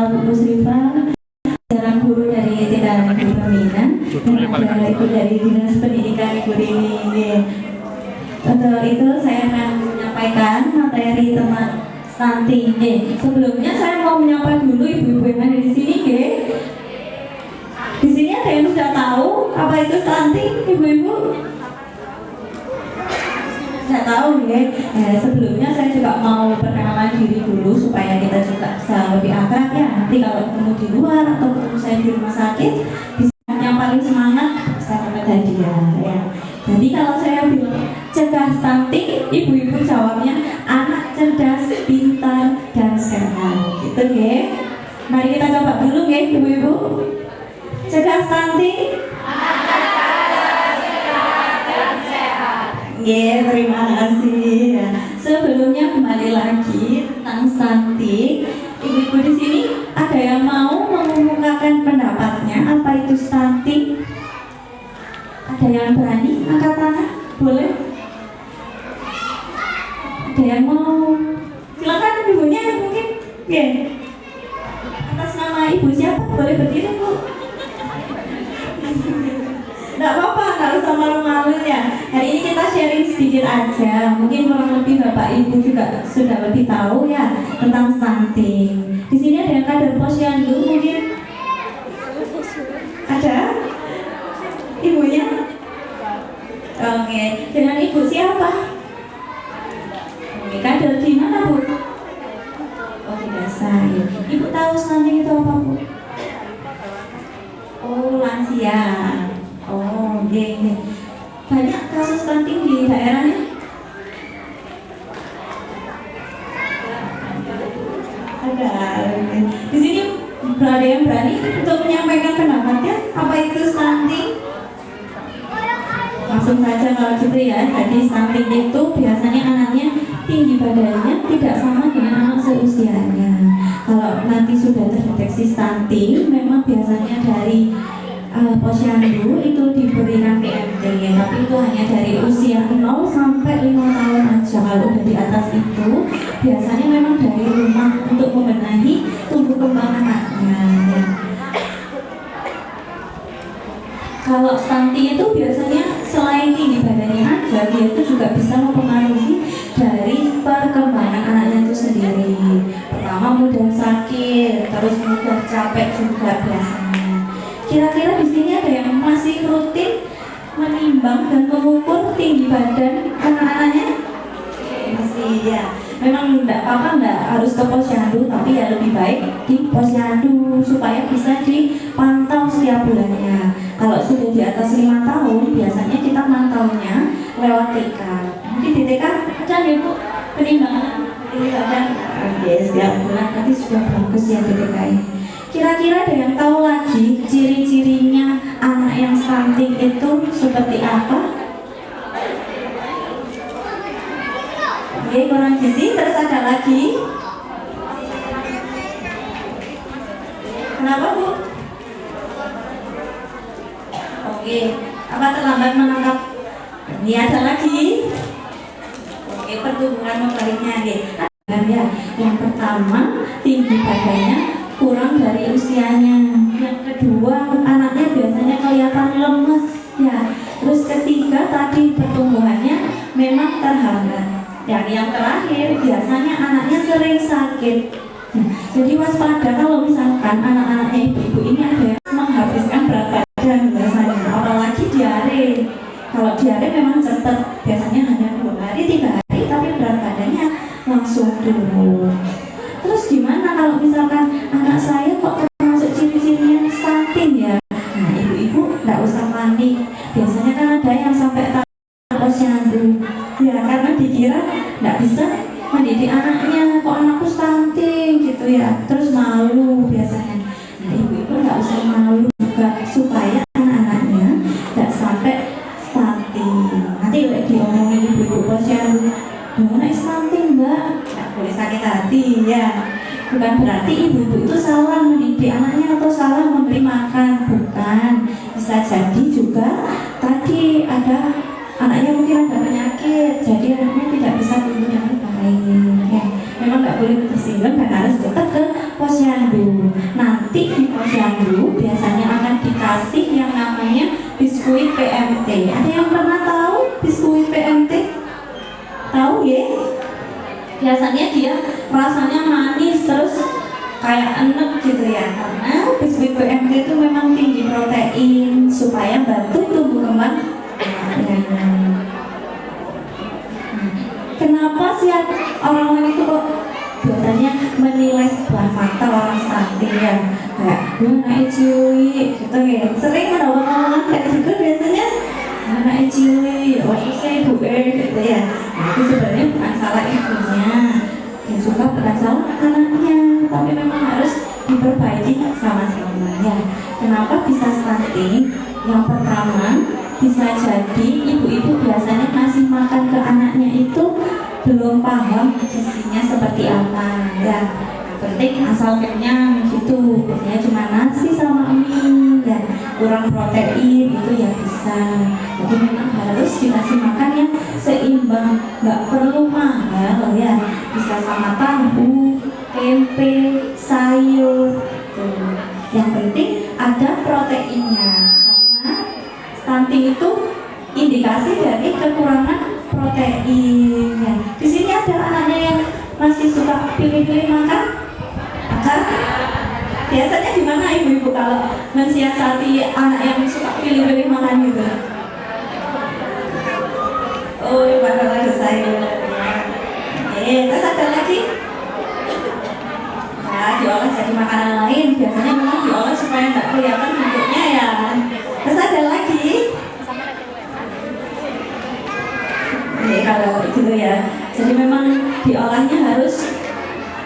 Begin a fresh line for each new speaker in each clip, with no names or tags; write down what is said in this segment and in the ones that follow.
Bu Srifa, seorang guru dari Tindakan Ibu Pembina, dan ada Ibu dari Dinas Pendidikan Ibu Rini. Untuk itu saya akan menyampaikan materi tentang stunting. Sebelumnya saya mau menyapa dulu ibu-ibu yang ada di sini. Di sini ada yang sudah tahu apa itu stunting, ibu-ibu? Saya tahu ya. Sebelumnya saya juga mau perkenalan diri dulu supaya kita juga bisa lebih akrab ya. Nanti kalau ketemu di luar atau ketemu saya di rumah sakit, bisa yang paling semangat bisa dapat hadiah ya. Jadi kalau saya bilang cegah stunting, ibu-ibu jawabnya anak cerdas, pintar, dan sehat. Gitu ya. Mari kita coba dulu ya ibu-ibu. Cegah stunting. Ya, terima kasih. Sebelumnya kembali lagi tentang stunting. Ibu-ibu di sini ada yang mau mengemukakan pendapatnya apa itu stunting? Ada yang berani angkat tangan? Boleh? Ada yang mau? Silakan ibunya mungkin. Ya. Atas nama ibu siapa? Boleh berdiri Bu. Nggak apa-apa, nggak usah malu-malu ya. Hari ini kita sharing sedikit aja. Mungkin kurang lebih Bapak Ibu juga sudah lebih tahu ya tentang stunting. Di sini ada yang kader posyandu mungkin? Ada? Ibunya? Oke, dengan ibu siapa? Oke, kader di mana Bu? Oh, di desa ya. Ibu tahu stunting itu apa Bu? Oh, lansia. Oh, iya. Banyak kasus stunting di daerahnya? Ada. Di sini ada yang berani untuk menyampaikan pendapatnya apa itu stunting? Langsung saja kalau gitu ya. Jadi stunting itu biasanya anaknya tinggi badannya tidak sama dengan anak seusianya. Kalau nanti sudah terdeteksi stunting, memang biasanya dari posyandu itu diberikan PMT, tapi itu hanya dari usia 0 sampai 5 tahun aja. Kalau udah di atas itu biasanya memang dari rumah untuk membenahi tumbuh kembang anaknya ya. Kalau stunting itu biasanya selain tinggi badannya aja, dia itu juga bisa mempengaruhi dari perkembangan anaknya itu sendiri. Pertama mudah sakit, terus mudah capek juga biasanya. Kira-kira di sini ada yang masih rutin menimbang dan mengukur tinggi badan anak-anaknya? Masih ya. Memang enggak apa-apa, enggak harus ke posyandu, tapi ya lebih baik di posyandu supaya bisa dipantau setiap bulannya. Kalau sudah di atas 5 tahun, biasanya kita mantaunya lewat TK. Mungkin di TK ada ya Bu penimbangan tinggi badan? Setiap bulan nanti sudah bagus ya di TK ini. Kira-kira ada yang tahu lagi ciri-cirinya anak yang stunting itu seperti apa? Oke, kurang gizi, terus ada lagi. Kenapa Bu? Oke, apa terlambat menangkap? Ini ada lagi. Oke, pertumbuhan motoriknya ya. Yang pertama, tinggi badannya kurang dari usianya. Yang kedua, anaknya biasanya kelihatan lemes ya. Terus ketiga, tadi pertumbuhannya memang terhambat. Dan yang terakhir, biasanya anaknya sering sakit. Jadi waspada kalau misalkan anak-anaknya ibu-ibu ini ada yang menghabiskan berat badan biasanya, apalagi diare. Kalau diare memang cepat, biasanya hanya 2 hari, 3 hari, tapi berat badannya langsung turun. Terus gimana kalau misalkan anak saya kok termasuk ciri-cirinya stunting ya? Nah, ibu-ibu nggak usah panik. Biasanya kan ada yang sampai posyandu ya, karena dikira nggak bisa mendidik anaknya, kok anakku stunting gitu ya, terus malu biasanya. Nah, ibu-ibu nggak usah malu juga supaya anak-anaknya nggak sampai stunting. Nanti diomongin ibu-ibu posyandu, "Gimana stunting Mbak?" Nggak boleh sakit hati ya. Bukan berarti ibu-ibu itu salah mendidik anaknya atau salah memberi makan, bukan. Bisa jadi juga tadi ada anaknya mungkin ada penyakit, jadi anaknya tidak bisa tumbuh dengan baik ya. Memang nggak boleh tersinggung dan harus tetap ke posyandu. Nanti di posyandu biasanya akan dikasih yang namanya biskuit PMT. Ada yang pernah tahu biskuit PMT? Tahu ya? Biasanya dia rasanya manis terus kayak enek gitu ya, karena biskuit PMT itu memang tinggi protein supaya bantu tumbuh kembang anaknya. Kenapa sih orang-orang itu kok biasanya menilai sebuah fakta orang stunting ya, kayak anak cilik gitu ya, sering mendapat omongan kayak gitu biasanya, anak cilik, waktu saya ibu gitu ya. Nah, itu sebenarnya bukan salah ibunya, yang suka bukan salah anaknya, tapi memang harus diperbaiki sama-sama ya. Kenapa bisa stunting? Yang pertama, bisa jadi ibu-ibu biasanya ngasih makan ke anaknya itu belum paham gizinya seperti apa ya. Yang penting asal kenyang gitu, biasanya cuma nasi sama mie ya, kurang protein itu ya bisa. Jadi memang harus dikasih makan yang seimbang, nggak perlu mahal ya, bisa sama tahu, tempe, sayur tuh. Yang penting ada proteinnya, karena stunting itu indikasi dari kekurangan protein ya. Di sini ada anaknya yang masih suka pilih-pilih makan. Maka biasanya gimana ibu-ibu kalau mensiasati anak yang suka pilih-pilih makan gitu? Oh, makan ada sayur. Terus ada lagi? Nah, diolah jadi makanan lain. Biasanya memang diolah supaya nggak kelihatan bentuknya ya. Terus ada lagi? Kalau gitu ya. Jadi memang diolahnya harus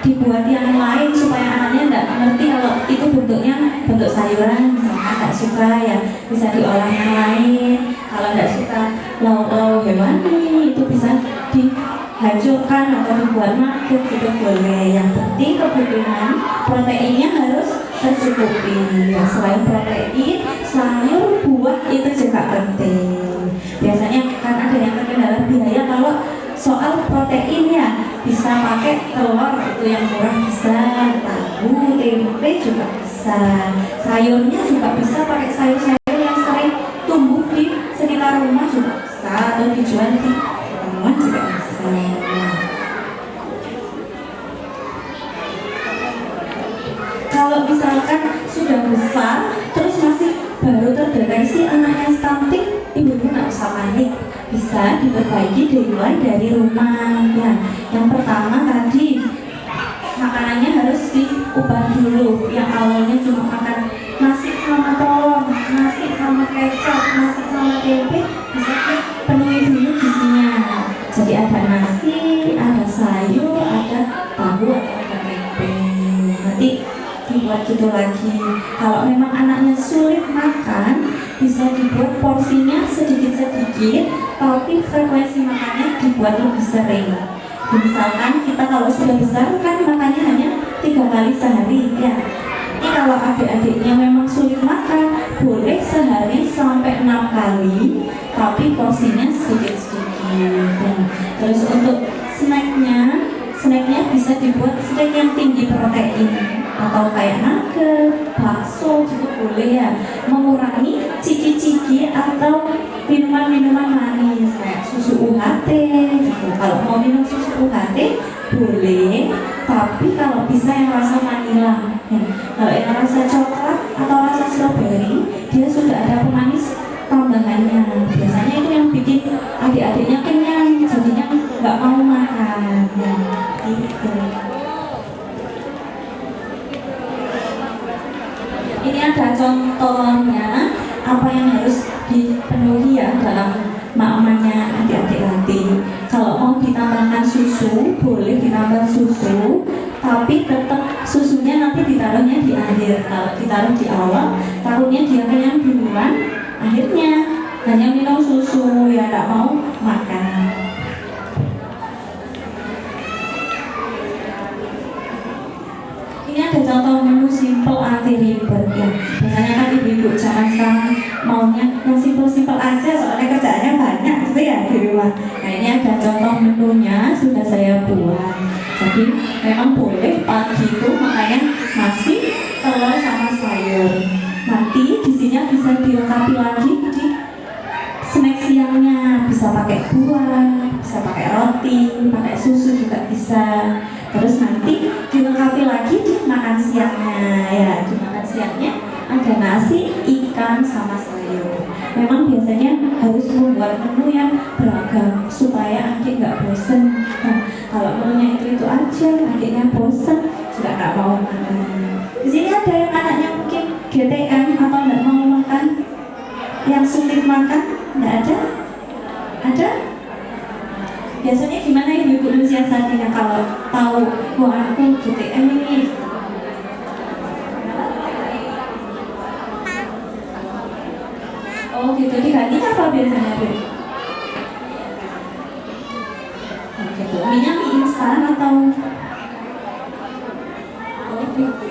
dibuat yang lain supaya anaknya nggak ngerti kalau itu bentuknya bentuk sayuran, misalkan nggak suka ya bisa diolah yang lain. Kalau nggak suka lauk-lauk hewani itu bisa dihancurkan atau dibuat makhluk gitu boleh. Yang penting kebutuhan proteinnya harus tercukupi ya. Selain protein, sayur, buah itu juga penting. Biasanya kan ada yang terkendala biaya kalau soal protein ya, bisa pakai telur itu yang murah bisa, tahu, tempe juga bisa, sayurnya juga bisa pakai sayur-sayur yang sering tumbuh di sekitar rumah juga bisa, atau dijual di rumah juga bisa. Kalau misalkan sudah besar terus masih baru terdeteksi anaknya stunting, ibu-ibu nggak usah panik, bisa diperbaiki dimulai dari rumah ya. Yang pertama tadi makanannya harus diubah dulu, yang awalnya cuma makan nasi sama telur, nasi sama kecap, nasi sama tempe, bisa dipenuhi dulu gizinya. Jadi ada nasi, ada sayur, ada tahu atau ada tempe. Nanti dibuat gitu lagi. Kalau memang anaknya sulit makan, bisa dibuat porsinya sedikit-sedikit, tapi frekuensi makannya dibuat lebih sering. Misalkan kita kalau sudah besar kan makannya hanya 3 kali sehari ya. Ini kalau adik-adiknya memang sulit makan, boleh sehari sampai 6 kali, tapi porsinya sedikit-sedikit ya. Terus untuk snacknya bisa dibuat snack yang tinggi protein, atau kayak nugget, bakso juga boleh ya. Mengurangi ciki-ciki atau minuman-minuman manis kayak susu UHT gitu. Kalau mau minum susu UHT boleh, tapi kalau bisa yang rasa vanila ya. Kalau yang rasa coklat atau rasa strawberry, dia sudah ada pemanis tambahannya. Biasanya itu yang bikin adik-adiknya kenyang, jadinya nggak mau makan ya. Gitu. Ini ada contohnya apa yang harus dipenuhi ya dalam makmanya adik-adik nanti. Kalau mau ditambahkan susu, boleh ditambah susu, tapi tetap susunya nanti ditaruhnya di akhir. Kalau ditaruh di awal, takutnya dia kenyang duluan, akhirnya hanya minum susu ya, tidak mau makan. Ini ada contoh menu simple anti ribet ya. Biasanya kan ibu-ibu zaman sekarang maunya yang simple-simple aja, soalnya kerjaannya banyak gitu ya di rumah. Nah ini ada contoh menunya sudah saya buat. Jadi memang boleh pagi itu makanya nasi bisa pakai buah, bisa pakai roti, pakai susu juga bisa. Terus nanti dilengkapi lagi di makan siangnya ya. Di makan siangnya ada nasi, ikan, sama sayur. Memang biasanya harus membuat menu yang beragam supaya adik nggak bosen. Nah, kalau menunya itu aja, adiknya bosen, juga nggak mau makan. Di sini ada yang anaknya mungkin GTM atau nggak mau makan, yang sulit makan, nggak ada? Ada? Biasanya gimana ibu-ibu mensiasatinya kalau tahu wah anakku GTM ini? Oh gitu, diganti apa biasanya Bu? Gitu. Minyak mie instan atau? Oh gitu.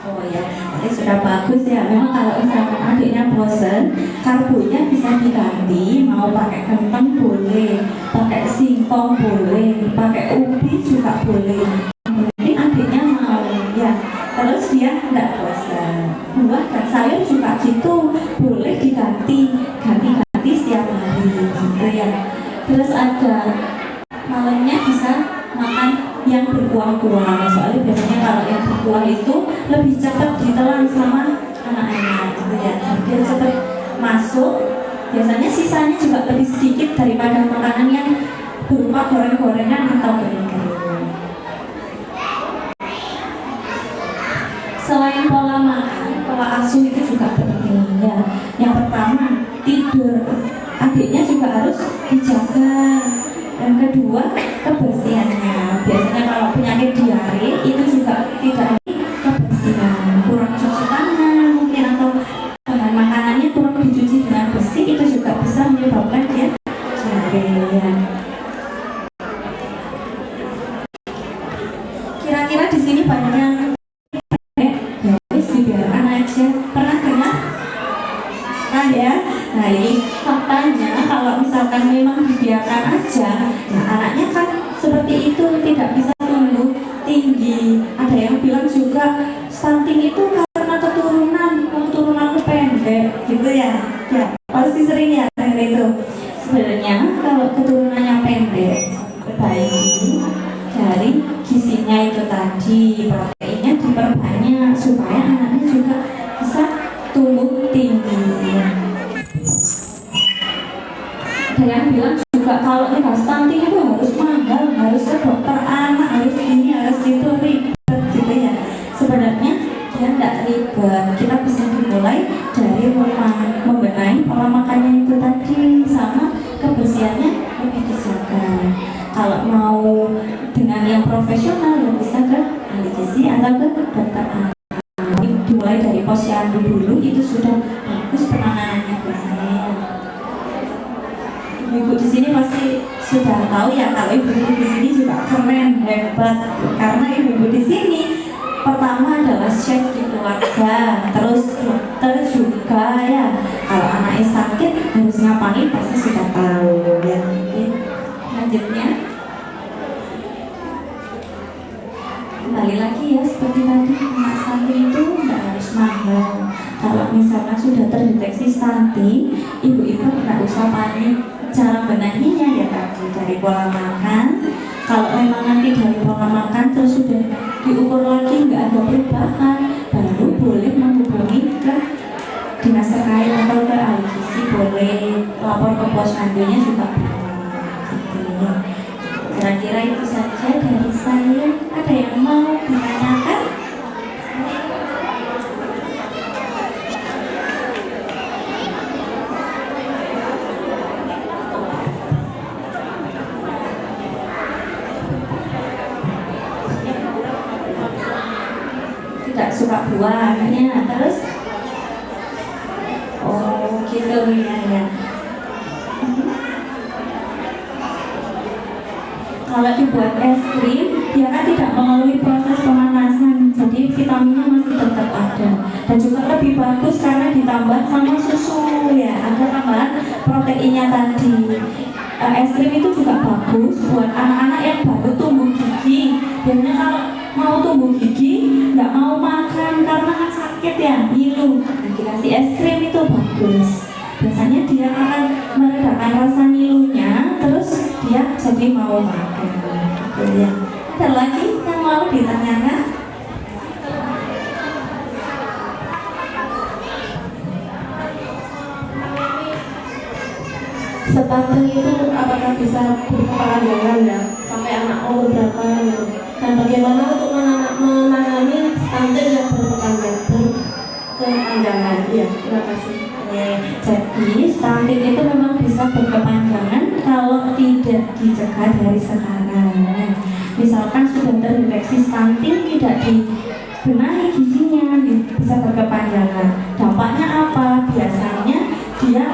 Oh ya, ini sudah bagus ya. Memang kalau misalkan adiknya bosen, karbonya bisa diganti. Mau pakai kentang boleh, pakai singkong boleh, pakai ubi juga boleh. Mungkin adiknya mau ya. Terus dia tidak bosan. Buah dan sayur juga gitu, boleh diganti, ganti-ganti setiap hari gitu ya. Terus ada malamnya bisa makan yang berkuah-kuah. Soalnya biasanya kalau yang berkuah itu lebih cepat ditelan sama anak-anak gitu ya. Biar cepat masuk. Biasanya sisanya juga lebih sedikit daripada makanan yang berupa goreng-gorengan atau kering-kering. Selain pola makan, pola asuh itu juga penting ya. Yang pertama, tidur. Adiknya juga harus dijaga. Yang kedua, kebersihannya. Biasanya kalau penyakit diare itu juga tidak ada kebersihan, kurang cuci tangan mungkin, atau bahan makanannya kurang dicuci dengan bersih, itu juga bisa menyebabkan dia diare ya. Kira-kira di sini banyak yang dibiarkan aja, pernah dengar? Nah ya, nah ini faktanya kalau misalkan memang dibiarkan aja, nah anaknya kan seperti itu, tidak bisa tumbuh tinggi. Ada yang bilang juga stunting itu karena keturunanku pendek gitu ya. Ya pasti sering ya dengar itu. Sebenarnya kalau keturunannya pendek, perbaiki dari gizinya itu tadi, proteinnya diperbanyak supaya anaknya juga bisa tumbuh tinggi. Ada yang bilang juga kalau kita stunting itu harus mahal, harus ke dokter anak, harus ini, harus itu, ribet gitu ya. Sebenarnya dia tidak ribet. Kita bisa dimulai dari rumah, membenahi pola makannya itu tadi, sama kebersihannya lebih dijaga. Kalau mau dengan yang profesional ya bisa ke ahli gizi atau ke dokter anak. Dimulai dari posyandu dulu, itu sudah bagus penanganannya biasanya. Ibu di sini pasti sudah tahu ya kalau ibu-ibu di sini juga keren, hebat, karena ibu-ibu di sini pertama adalah chef di keluarga, terus dokter juga ya. Kalau anaknya sakit harus ngapain pasti sudah tahu ya. Lanjutnya kembali lagi ya, seperti tadi anak stunting itu nggak harus mahal. Kalau misalnya sudah terdeteksi stunting, ibu-ibu nggak usah panik. Cara benahinya ya tadi dari pola makan. Kalau memang nanti dari pola makan terus sudah diukur lagi nggak ada perubahan, baru boleh menghubungi ke dinas terkait atau ke ahli gizi, boleh lapor ke posyandunya juga boleh. Kira-kira itu saja dari saya. Ada yang mau ditanyakan? Tidak suka buahnya, terus oh gitu ya. Kalau dibuat es krim, dia kan tidak melalui proses pemanasan, jadi vitaminnya masih tetap ada, dan juga lebih bagus karena ditambah sama susu ya, ada tambahan proteinnya tadi. Es krim itu juga bagus buat anak-anak yang baru tumbuh gigi. Biasanya kalau mau tumbuh gigi nggak mau makan karena kan sakit ya, ngilu. Nah, dikasih es krim itu bagus. Biasanya dia akan meredakan rasa ngilunya, terus dia jadi mau makan gitu ya. Ada lagi yang mau ditanyakan?
Stunting itu apakah bisa berkepanjangan ya sampai anak umur berapa gitu, dan bagaimana untuk menangani stunting yang berkepanjangan? Ya, terima kasih.
Jadi stunting itu memang bisa berkepanjangan kalau tidak dicegah dari sekarang. Misalkan sudah terdeteksi stunting, tidak dibenahi gizinya, bisa berkepanjangan. Dampaknya apa? Biasanya dia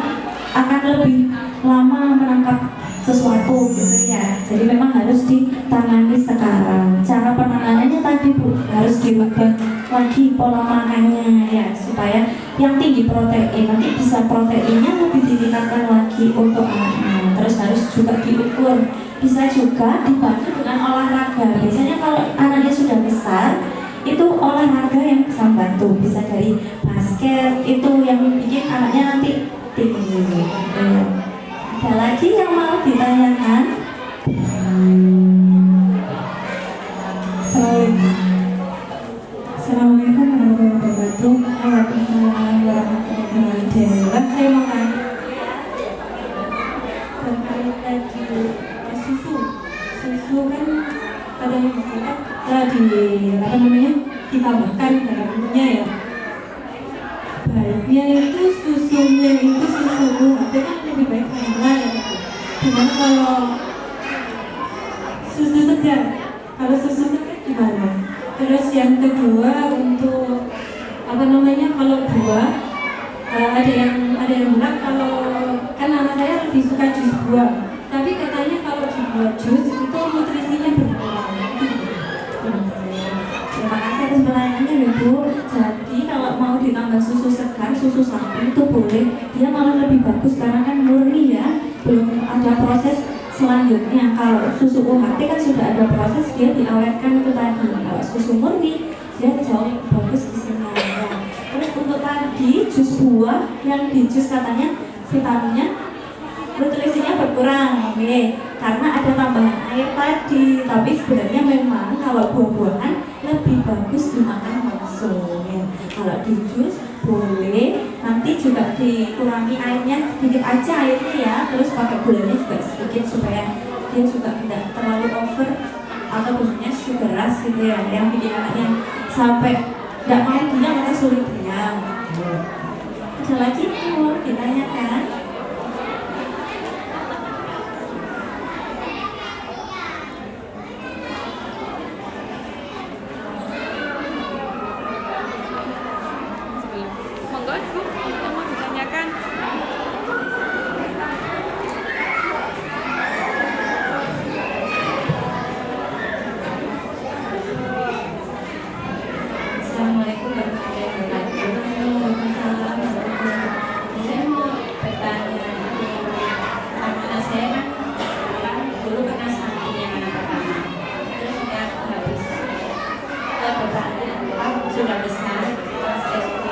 akan lebih lama menangkap sesuatu gitu ya. Jadi memang harus ditangani sekarang. Cara penanganannya tadi Bu, harus dirubah lagi pola makannya ya, supaya yang tinggi protein nanti bisa proteinnya lebih ditingkatkan lagi untuk anaknya. Terus harus juga diukur, bisa juga dibantu dengan olahraga. Biasanya kalau anaknya sudah besar itu olahraga yang bisa membantu, bisa dari basket, itu yang bikin anaknya nanti tinggi. Ada lagi yang mau ditanyakan?
Assalamualaikum warahmatullahi wabarakatuh. Waalaikumsalam warahmatullahi wabarakatuh. Saya mau tanya terkait tadi susu kan katanya ditambahkan dalamnya ya. Baiknya itu susunya itu susu UHT kan lebih baik mana ya? Gimana kalau susu segar? Kalau susu segar gimana? Terus yang kedua untuk kalau buah, ada yang bilang kalau kan anak saya lebih suka jus buah, tapi katanya kalau dibuat jus itu nutrisinya berkurang.
Terima kasih atas pertanyaannya Ibu. Jadi kalau mau ditambah susu segar, susu sapi itu boleh, dia malah lebih bagus karena kan murni ya, belum ada proses selanjutnya. Kalau susu UHT kan sudah ada proses, dia diawetkan itu tadi. Kalau susu murni dia jauh lebih bagus isinya ya. Terus untuk tadi jus buah yang di jus katanya vitaminnya nutrisinya berkurang, oke, karena ada tambahan air tadi. Tapi sebenarnya memang kalau buah-buahan lebih bagus dimakan langsung ya. Kalau di jus boleh, nanti juga dikurangi airnya sedikit aja airnya ya, terus pakai gulanya juga sedikit supaya dia juga tidak terlalu over atau bentuknya sugar rush gitu ya, yang bikin anaknya sampai nggak mau diam atau sulit diam. Ada lagi yang mau ditanyakan?
Monggo Ibu, yang mau ditanyakan.
Assalamualaikum warahmatullahi wabarakatuh. Waalaikumsalam warahmatullahi wabarakatuh. Saya mau bertanya, karena saya kan dulu pernah sakitnya anak pertama, terus sudah habis sudah besar, kelas SD.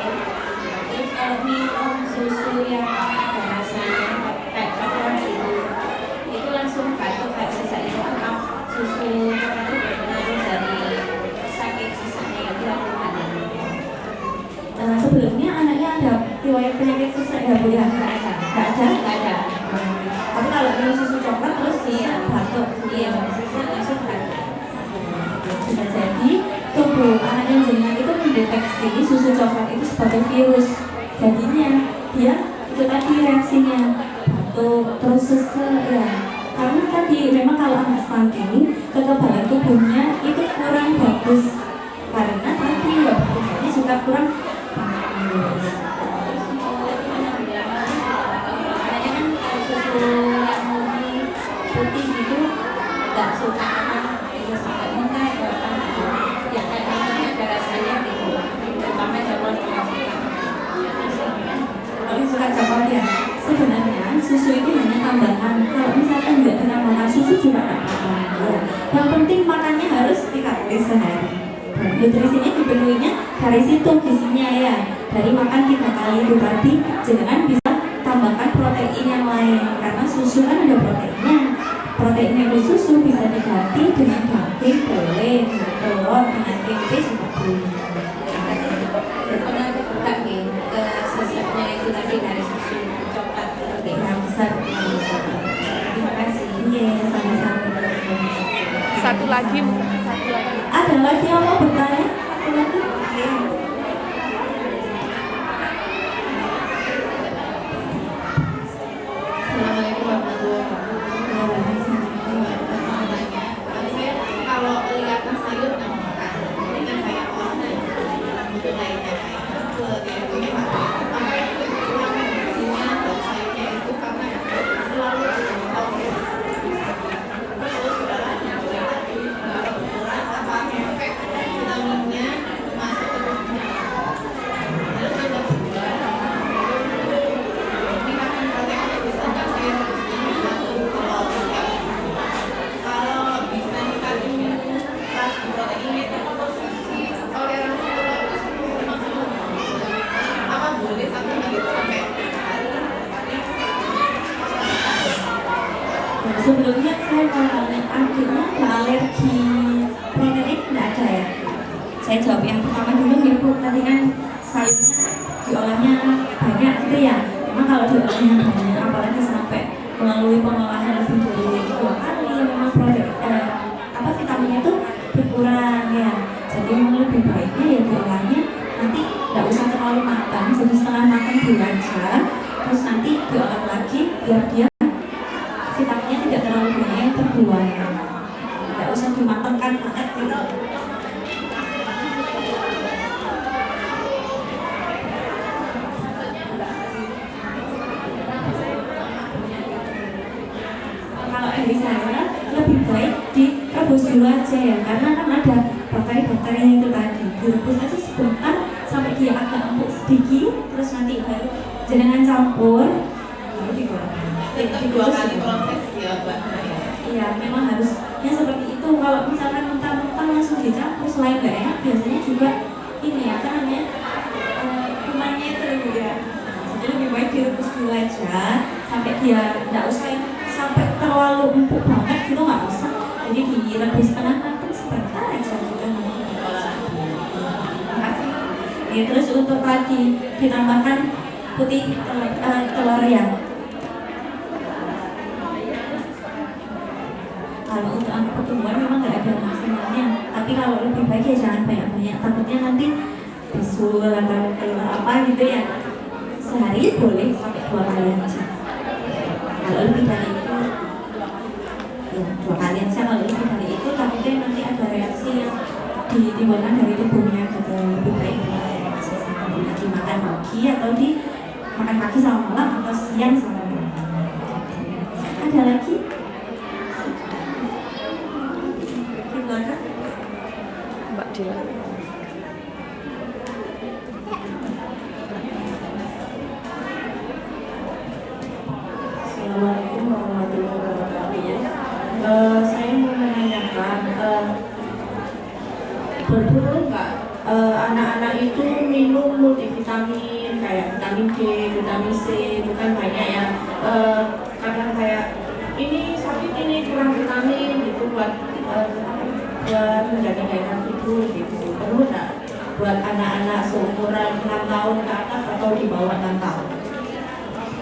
Terus kalau minum susu yang ada rasanya kayak coklat itu langsung batuk kayak sesak itu, atau susu coklat itu benar-benar dari sakit sisanya yang dilakukan. Sebelumnya anaknya ada riwayat penyakit sesak ya Bu ya? Nggak ada. Tapi kalau minum susu coklat terus dia batuk, dia sesak langsung batuk. Sudah jadi tubuh anak yang jenengan itu mendeteksi susu coklat itu sebagai virus. Jadinya dia itu tadi reaksinya batuk terus sesak ya. Karena tadi memang kalau anak stunting kekebalan tubuhnya itu kurang bagus, karena tadi ya batuknya juga kurang bagus. Terus anaknya kan susu yang murni putih gitu nggak suka, itu sampai muntah ya kayak ada rasanya gitu, terutama jamuan kalau suka coklat ya. Sebenarnya susu itu hanya tambahan, kalau misalkan nggak pernah makan susu juga nggak apa-apa ya. Yang penting makannya harus 3 kali sehari. Nutrisinya dipenuhinya dari situ gizinya ya, dari makan 3 kali itu tadi. Jangan bisa tambahkan protein yang lain, karena susu kan ada proteinnya. Protein yang dari susu bisa diganti dengan daging, boleh, telur, dengan tempe juga boleh.
Pernah kebuka nih ke sisanya itu tadi dari susu coklat protein
Yang besar.
terima kasih.
Iya, sama-sama.
Satu lagi mungkin satu lagi.
Ada lagi yang mau bertanya? Satu lagi?
Assalamualaikum warahmatullahi wabarakatuh. Saya kalau lihat sayur nggak mau makan, ini kan kayak orang yang lainnya kayak ke apa itu isinya dan sayurnya itu karena selalu terus apa efek vitaminnya masuk ke tubuhnya. Terus yang kedua, ini makan protein bisa nggak saya harusnya satu kalau bisa dikasih pas protein itu posisi toleransi apa boleh satu hari sampai hari.
Nah, sebelumnya saya mau tanya, akhirnya ada alergi protein tidak ada ya? Saya jawab yang pertama dulu ya Bu, tadi kan sayurnya diolahnya banyak gitu ya. Memang kalau diolahnya banyak, apalagi sampai melalui pengolahan lebih dari 2 kali, memang protein apa vitaminnya itu berkurang ya. Jadi memang lebih baiknya ya diolahnya nanti tidak usah terlalu matang, jadi setengah matang dulu aja, terus nanti diolah lagi biar dia vitaminnya tidak terlalu banyak yang terbuang. Tidak usah dimatangkan banget gitu. Kalau dari saya lebih baik direbus dulu aja ya, karena kan ada bakteri-bakterinya itu tadi. Direbus aja sebentar sampai dia agak empuk sedikit, terus nanti baru jenengan campur, baru digoreng.
Tetap 2 kali proses ya Mbak.
Iya, memang harusnya seperti itu. Kalau misalkan mentah-mentah langsung dicampur, selain nggak enak, biasanya juga ini ya, kan namanya kumannya itu ya. Jadi lebih baik direbus dulu aja, sampai dia nggak usah yang sampai terlalu empuk banget gitu, nggak usah. Jadi direbus setengah matang sebentar aja gitu.
Makasih.
Ya, terus untuk tadi ditambahkan putih telur ya. Kalau untuk angka pertumbuhan memang nggak ada maksimalnya, tapi kalau lebih baik ya jangan banyak-banyak, takutnya nanti bisul atau telur apa gitu ya. Sehari boleh sampai 2 kali aja. Kalau lebih dari itu ya 2 kali aja. Kalau lebih dari itu takutnya nanti ada reaksi yang ditimbulkan dari tubuhnya gitu. Lebih baik dimakan pagi atau dimakan pagi sama malam atau siang sama malam. Ada lagi?
Mbak Dila.
Assalamualaikum warahmatullahi wabarakatuh. Saya mau menanyakan, betul nggak anak-anak itu minum multivitamin kayak vitamin D, vitamin C, bukan banyak ya? Kadang kayak ini sakit, ini kurang vitamin gitu buat menjaga daya tahan tubuh gitu. Perlu nggak buat anak-anak seumuran 6 tahun ke atas atau di bawah 6 tahun?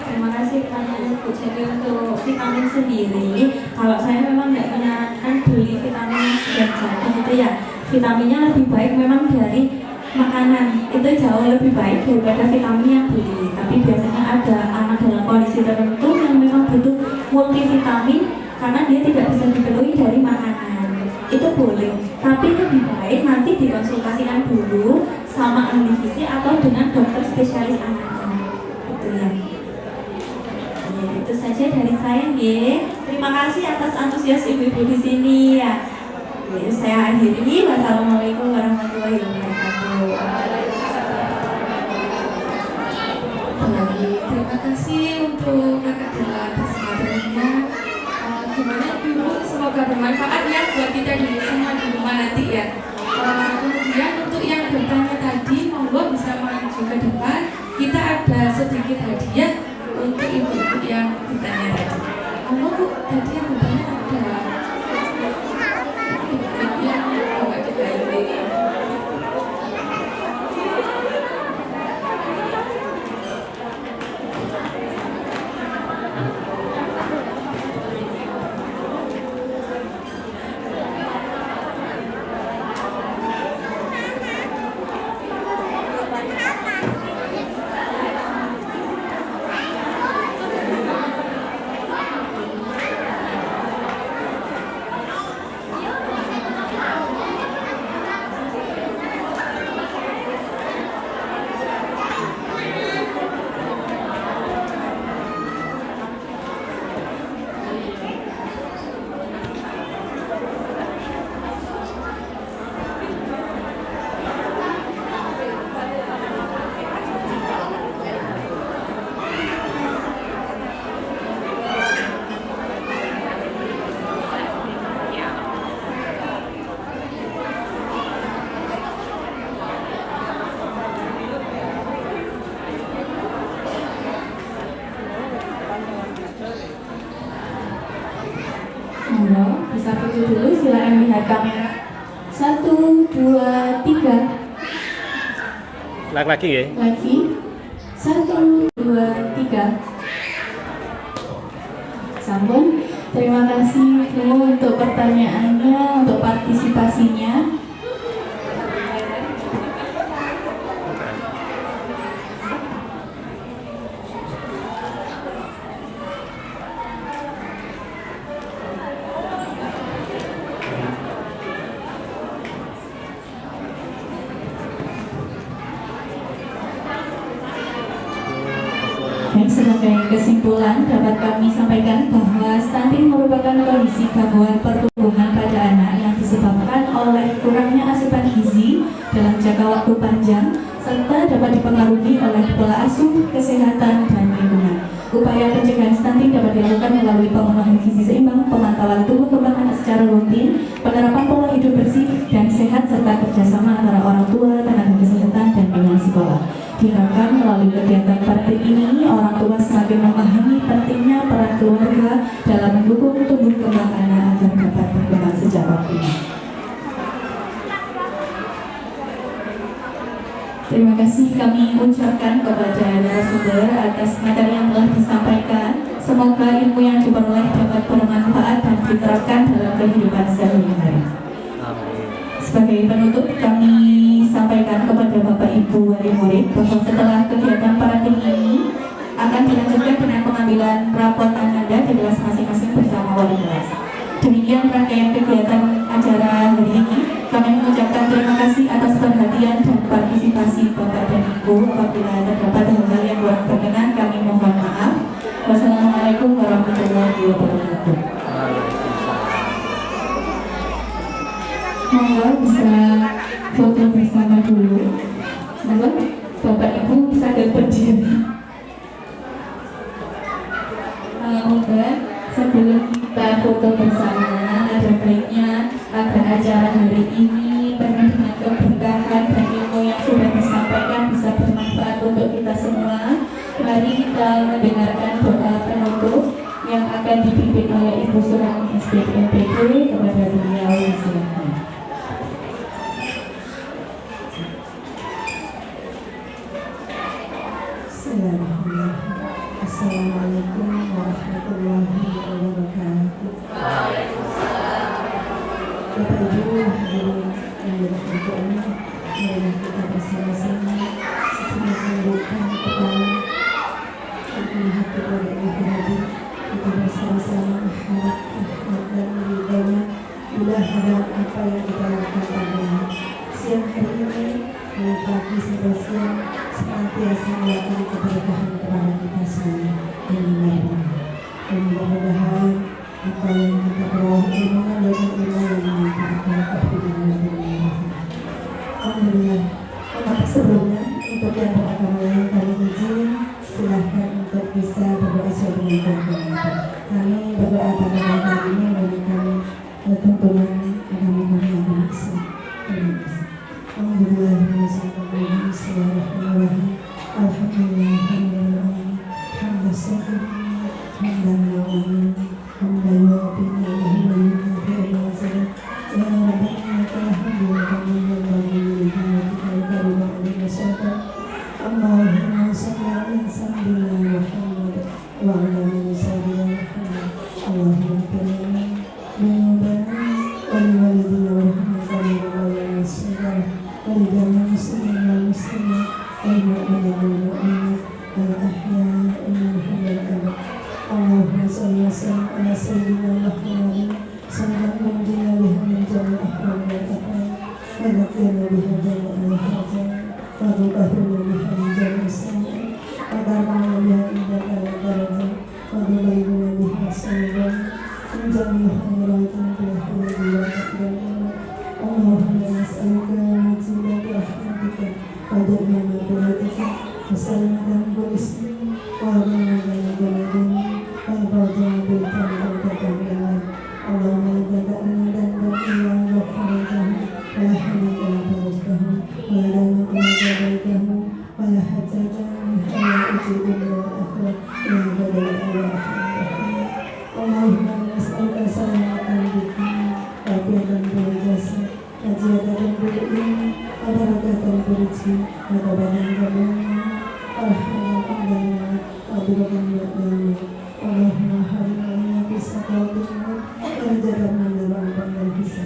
Terima kasih pertanyaannya Bu. Jadi untuk vitamin sendiri, kalau saya memang nggak menyarankan beli vitamin yang sudah jadi gitu ya. Vitaminnya lebih baik memang dari makanan, itu jauh lebih baik daripada vitamin yang beli. Tapi biasanya ada anak dalam kondisi tertentu yang memang butuh multivitamin karena dia tidak bisa dipenuhi dari makanan. Itu boleh, tapi lebih baik nanti dikonsultasikan dulu sama ahli gizi atau dengan dokter spesialis anak-anak. Gitu ya. Ya, itu saja dari saya, ya. Terima kasih atas antusias ibu-ibu di sini ya. Ya, saya akhiri. Wassalamualaikum warahmatullahi wabarakatuh.
Terima kasih untuk kakak Dila atas materinya. Gimana dulu, semoga bermanfaat ya buat kita di semua di rumah nanti ya. Kemudian untuk yang bertanya tadi, monggo bisa maju ke depan. Kita ada sedikit hadiah untuk ibu-ibu
Laki-laki ya.
Lagi 1, 2, 3. Sampun. Terima kasih Bu untuk pertanyaannya, untuk partisipasinya. Sebagai kesimpulan dapat kami sampaikan bahwa stunting merupakan kondisi gangguan pertumbuhan pada anak yang disebabkan oleh kurangnya asupan gizi dalam jangka waktu panjang serta dapat dipengaruhi oleh pola asuh, kesehatan, dan lingkungan. Upaya pencegahan stunting dapat dilakukan melalui pemenuhan gizi seimbang, pemantauan tumbuh kembang anak secara rutin, penerapan pola hidup bersih dan sehat, serta kerjasama antara orang tua, tenaga kesehatan, dan lingkungan sekolah. Diharapkan melalui kegiatan praktik ini, orang tua semakin memahami pentingnya peran keluarga dalam mendukung tumbuh kembang anak agar dapat berkembang sejak waktunya. Terima kasih kami ucapkan kepada narasumber atas materi yang telah disampaikan. Semoga ilmu yang diperoleh dapat bermanfaat dan diterapkan dalam kehidupan sehari-hari. Sebagai penutup, kami sampaikan kepada Bapak Ibu wali murid bahwa setelah kegiatan praktik ini akan dilanjutkan dengan pengambilan rapor Anda di kelas masing-masing bersama wali kelas. Demikian rangkaian kegiatan acara hari ini. Kami mengucapkan terima kasih atas perhatian dan partisipasi Bapak dan Ibu. Apabila terdapat hal-hal yang kurang berkenan, kami mohon maaf. Wassalamualaikum warahmatullahi wabarakatuh. Monggo bisa foto bersama dulu. Monggo Bapak Ibu bisa berdiri. Monggo sebelum kita foto bersama, ada baiknya agar acara hari ini penuh dengan keberkahan dan ilmu yang sudah disampaikan bisa bermanfaat untuk kita semua. Mari kita mendengarkan doa penutup yang akan dipimpin oleh Ibu Surani SDMPD kepada beliau. Silakan.
Assalamualaikum warahmatullahi wabarakatuh. Bapak Ibu hadirin yang dirahmati Allah, marilah kita bersama-sama sejenak menundukkan kepala dan melihat kepada Allah. Kita bersama-sama mengharap rahmat dan ridhonya. Bila harap apa yang kita lakukan pada siang hari ini, dari pagi sampai siang, senantiasa melakukan keberkahan kepada kita semua. Dan mudah-mudahan apa yang kita peroleh ilmu adalah ilmu yang memberkati kehidupan dunia. Alhamdulillah. Sebelumnya untuk yang beragama lain kami izin silahkan untuk bisa berdoa sesuai dengan agama. Kami berdoa pada malam hari ini memberikan tuntunan agama kami yang bermaksud. Alhamdulillah. Bismillahirrahmanirrahim. Alhamdulillah. Hamdasyukur. Hamdan ma'amin. Hamdan wa'afin. Allahumma salli ala sayyidina Muhammad wa ala ali sayyidina Muhammad. Allahumma salli ala sayyidina Muhammad sallallahu alaihi Allahumma berisi ada banyak banyak Alhamdulillah Alhamdulillah Allahumma harimana bisa kau dengar kerjaan menerangkan dan bisa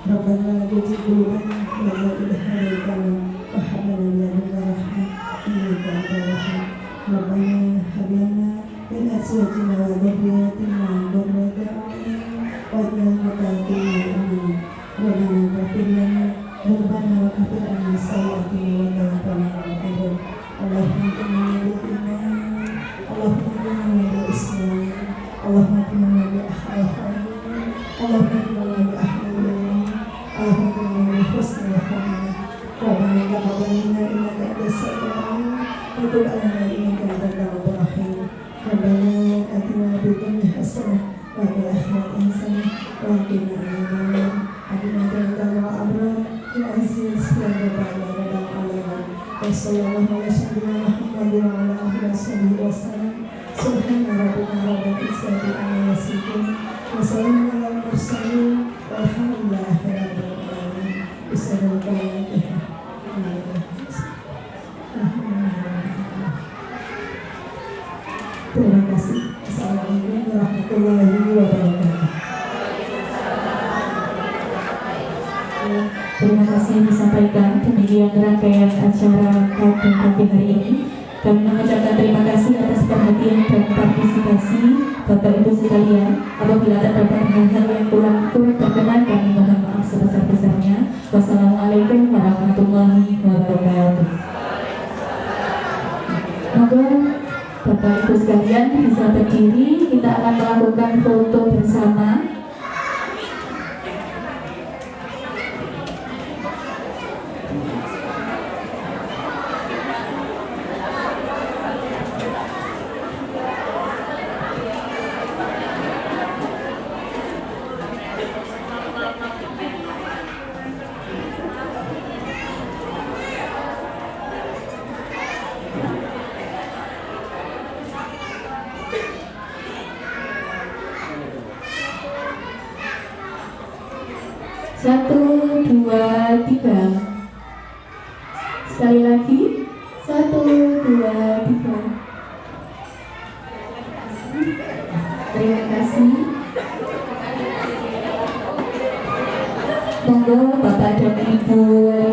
Rabbana jujur qulubana wa la ilaha illa anta wa hab lana min ladunka rahmah innaka antal wahhab Rabbana hab lana min azwajina wa dhurriyyatina qurrata a'yun waj'alna muttaqina imama Rabbana ighfir lana Rabbana wa kaffir 'anna sayyi'atina wa tawaffana ma'al abrar Allahumma inna iman Allahumma inna islam Allahumma inna bi akhlaqina Allahumma inna bi akhlaqina Allahumma inna bi husnil khatimah Rabbana taqabbal minna innaka antas samiul 'alim wa tub 'alaina innaka antat tawwabur rahim Rabbana atina fid dunya hasanah wa fil akhirati hasanah wa qina adzaban nar Atina jannatan wa abrar fil aziz wa rabbana alamin Wassallallahu ala sayyidina Muhammadin wa ala alihi wa sallam Subhana rabbika rabbil izzati amma yasifun wa salamun alal mursalin walhamdulillahi rabbil alamin Bismillahirrahmanirrahim Terima kasih. Assalamualaikum warahmatullahi wabarakatuh.
Terima kasih disampaikan demikian rangkaian acara Kampung Pagi hari ini. Kami mengucapkan terima kasih atas perhatian dan partisipasi Bapak Ibu sekalian. Apabila terdapat hal-hal yang kurang berkenan, kami mohon maaf sebesar-besarnya. Wassalamualaikum warahmatullahi wabarakatuh. Monggo Bapak Ibu sekalian bisa berdiri. Kita akan melakukan foto bersama. Satu, dua, tiga. Sekali lagi. Satu, dua, tiga. Terima kasih. Monggo Bapak dan Ibu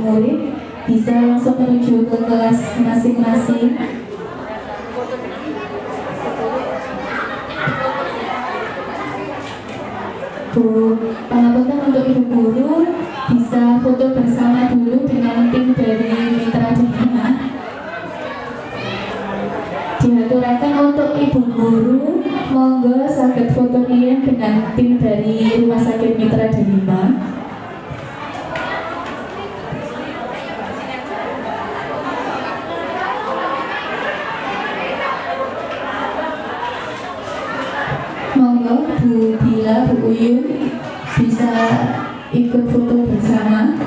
murid bisa langsung menuju ke kelas masing-masing. Bu, pengapunten untuk Ibu Guru bisa foto bersama dulu dengan tim dari Mitra Dharma. Diaturakan untuk Ibu Guru, monggo saged foto riyen dengan tim dari Rumah Sakit Mitra Dharma. Monggo Bu Bila, Bu Uyun bisa ikut foto bersama.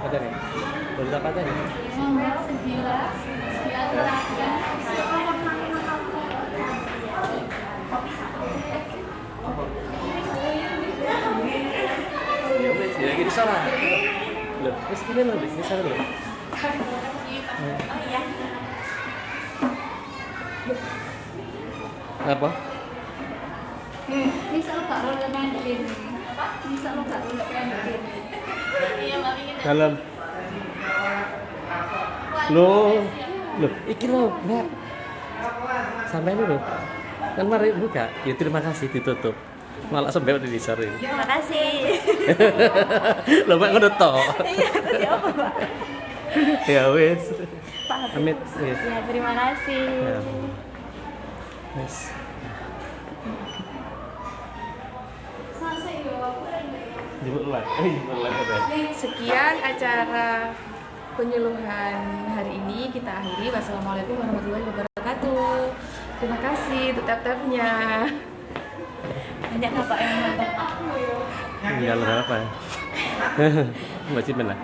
Ada nih. Boleh apa tadi?
Nomor 11
Ya wes, ya gitu sana. Loh, wes ini loh, di sana loh. Apa?
Bisa lo gak roll main di sini. Bisa lo gak roll main di sini. Iya, mami kita.
Dalam. Loh, iki loh, enggak. Sampai ini loh. Kan mari buka. Ya terima kasih ditutup. Malah sampai udah disarin.
Terima kasih.
Loh, Mbak ngono tok.
Iya, tadi apa, Pak?
Ya wes.
Pak.
Amit, wes.
Ya, terima kasih.
Ya. Wes. Dibuat
Sekian acara penyuluhan hari ini kita akhiri. Wassalamualaikum warahmatullahi wabarakatuh. Terima kasih tetap-tetapnya.
Banyak Bapak yang nonton.
Enggak apa. Masih mana?